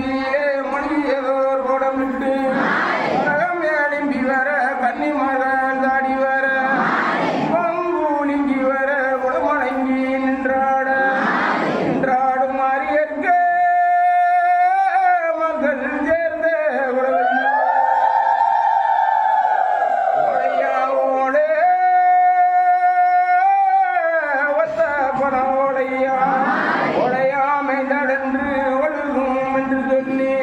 மத்தியிலே மொழியதோர் கோடமிட்டு உலகம் எழும்பி வர கன்னி மகன் தாடி வர பங்குலிங்கி வர குடமடங்கி நின்றாடும் மாறியற்க மக்கள் சேர்ந்த ஓடையாவோடே ஒத்த பணம் ஓடையா மேய்ந்தடன்று ஒழுகும் என்று சொல்லி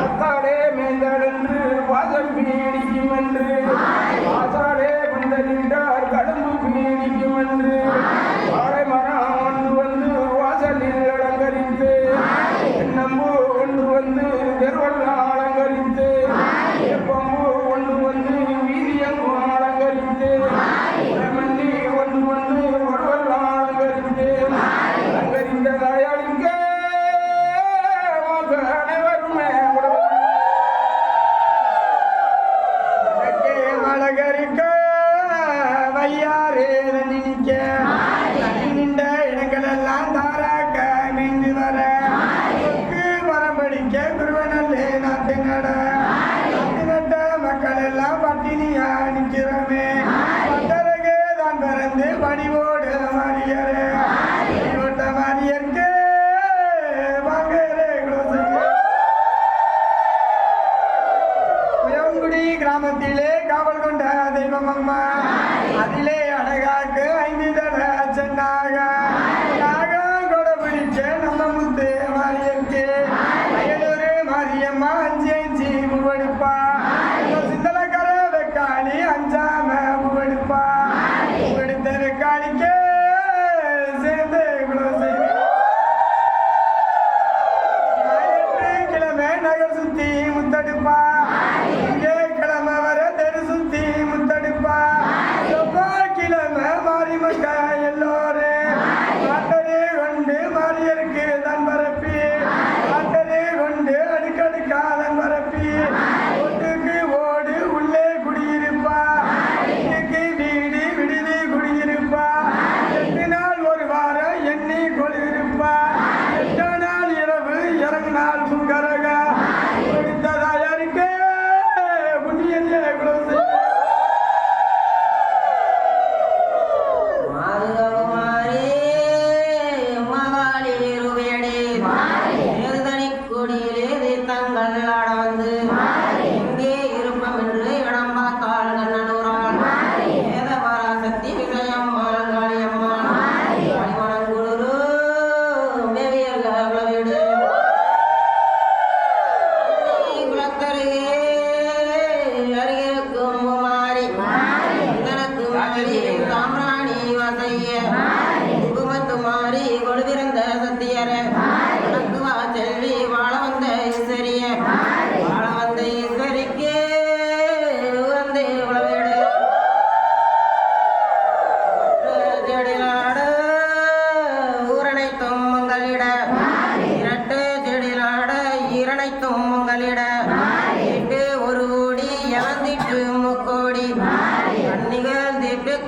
அத்தாடே மேய்ந்தடன்று வாசல் பீடிக்கும் என்று வாசாடே வந்தறிந்தார் கடம்பு பீடிக்கும் என்று வாழை மரம் ஒன்று வந்து வாசலில் அலங்கரித்து நம்பு ஒன்று வந்து தெருவெல்லாம் அலங்கரித்து எப்பம்பு ஒன்று வந்து வீதியங்கும் அலங்கரித்து மண்ணி ஒன்று வந்து ஒருவெல்லாம் அலங்கரித்து அலங்கரித்த தாயாளிக்க அனைவருமே அலங்கரிக்க வையாரே நிற்க நின்ற இடங்களெல்லாம் தாராக்க மீண்டு வர வரம்படிக்க குருவனல்லே நாட்டு நட்ட மக்கள் எல்லாம் பட்டினியா நிற்கிறோமே பட்டரகே தான் பிறந்து பணிவோடு மாறியரே பணிவோட்ட மாறியற்கே புயங்குடி கிராமத்திலே காவல் கொண்ட தெய்வம் அம்மா அதிலே அழகாக்கு 5 தடவை சென்னாக கொட பிடிச்ச நம்ம முத்து மாரியம்கே அயலூர் மாரியம்மா 5 பூவெடுப்பா சிந்தலக்கர வெக்காளி 5ஆம பூவெடுப்பா பூவெடுத்த வெக்காளிக்கே சேர்ந்து கிழமை நகர் சுத்தி முத்தடுப்பா கிழமை வர தெரு சுத்தி முத்தடுப்பா செவ்வாய்க்கிழமை மாறி மக்க எல்லோரும் ஆட்டரே கொண்டு மாரியருக்கு தன் பரப்பி ஆட்டரே கொண்டு அடுக்கடுக்கா தன் பரப்பி ஒட்டுக்கு ஓடு உள்ளே குடியிருப்பா வீட்டுக்கு வீடு விடுதி குடியிருப்பா 8 நாள் ஒரு வாரம் எண்ணி கொள்ளிருப்பா 8 நாள் இரவு இறங்கினால் புங்கரக தாயாருக்கு புண்ணியல்ல குலசை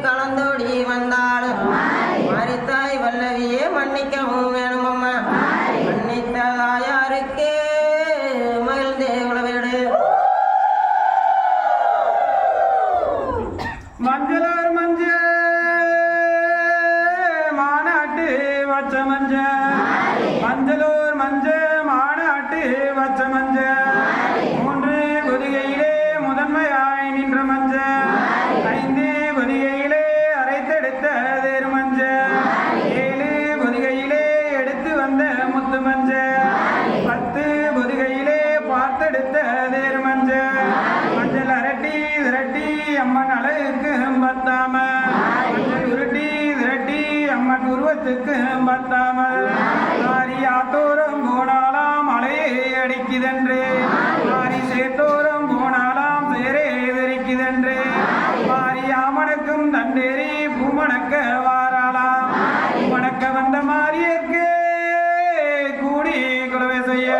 கலந்தோடி வந்தாலும் மறித்தாய் வல்லவியே மன்னிக்கவும் வேணும் அம்மா மன்னித்த தாயாருக்கே மகிழ்ந்தே உளவிடு மஞ்சளார் மஞ்ச மாநாட்டு வச்ச மஞ்ச மஞ்சளூர் மஞ்ச மாநாட்டு வச்ச மஞ்ச 3 பொதிகையிலே முதன்மையாய் நின்ற மஞ்ச 5 பொதிகையிலே அரைத்தெடுத்த தேர் மஞ்ச 7 பொதிகையிலே எடுத்து வந்த முத்து மஞ்ச 10 பொதிகையிலே பார்த்தெடுத்த தேர் மஞ்ச மஞ்சள் அரட்டி திரட்டி அம்மன் அழகுக்கு பத்தாம மஞ்சள் உருட்டி திரட்டி அம்மன் உருவத்துக்கு பத்தாமல் ஆரி ஆத்தோரம் போனாலாம் மலையை அடிக்குதென்று ஆரி சேத்தோரம் போனாலாம் சேரே வெறிக்குதென்று மாரியாமனுக்கும் தண்டேரி பூமணக்க வாராளாம் பூமணக்க வந்த மாரியற்கு கூடி குலவை செய்ய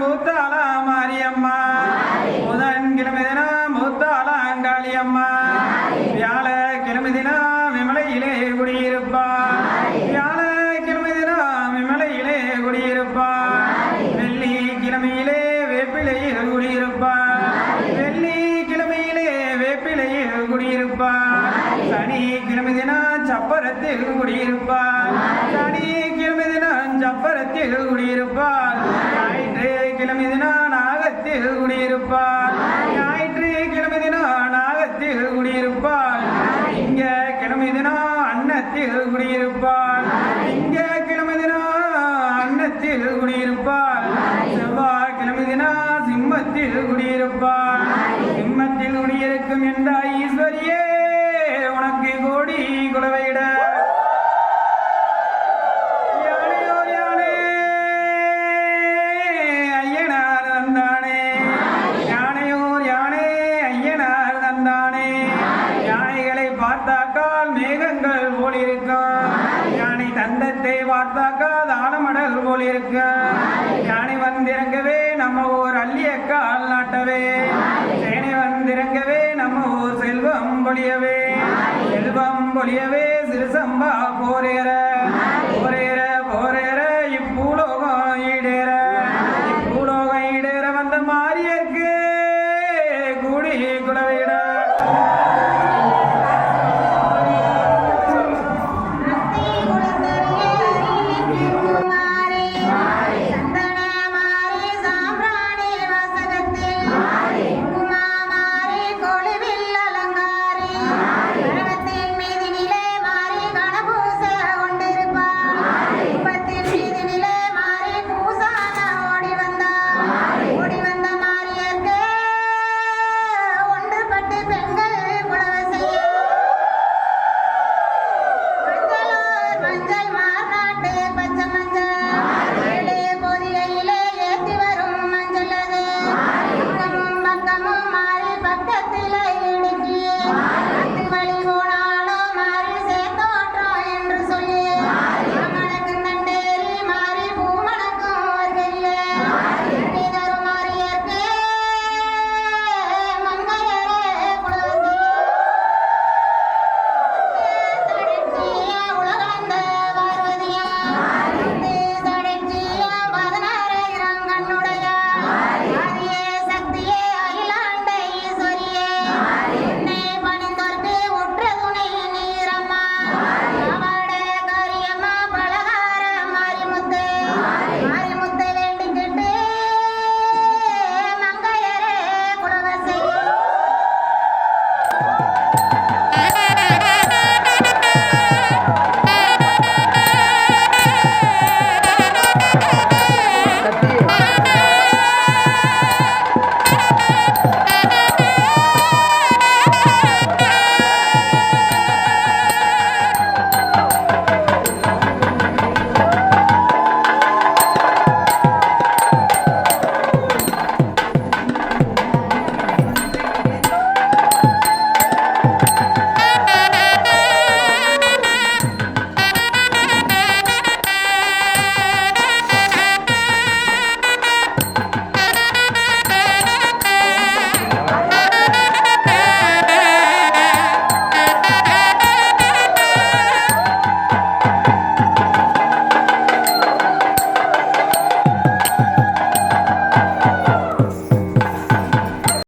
மூத்தாளா மாரியம்மா புதன்கிழமை தினம் மூத்தாளா அங்காளியம்மா வியாழக்கிழமை தினம் விமலையிலே குடியிருப்பா சப்பரத்தில் குடியிருப்பாள் சனிக்கிழமை தினம் சப்பரத்தில் குடியிருப்பாள் ஞாயிற்றுக்கிழமை தினம் நாகத்தில் குடியிருப்பாள் ஞாயிற்றுக்கிழமை தினம் நாகத்தில் குடியிருப்பாள் திங்கக்கிழமை தினம் அன்னத்தில் குடியிருப்பாள் திங்கக்கிழமை தினம் அன்னத்தில் குடியிருப்பாள் செவ்வாய்க்கிழமை தினம் சிம்மத்தில் குடியிருப்பாள் சிம்மத்தில் குடியிருக்கும் என்ற ஈஸ்வரியே உனக்கு கோடி குலவையிட யானையோர் யானே ஐயனார் தந்தானே யானையோர் யானே ஐயனார் தந்தானே யானைகளை பார்த்தாக்கால் மேகங்கள் போல் இருக்கும் யானை தந்தத்தை பார்த்தாக்கால் ஆலமடல் போல் இருக்கும் யானை வந்திறங்கவே நம்ம ஊர் அள்ளியக்கால் நாட்டவே சேனை வந்திறங்கவே நம்ம ஊர் செல்வம் பொழியவே செல்வம் பொழியவே சிறுசம்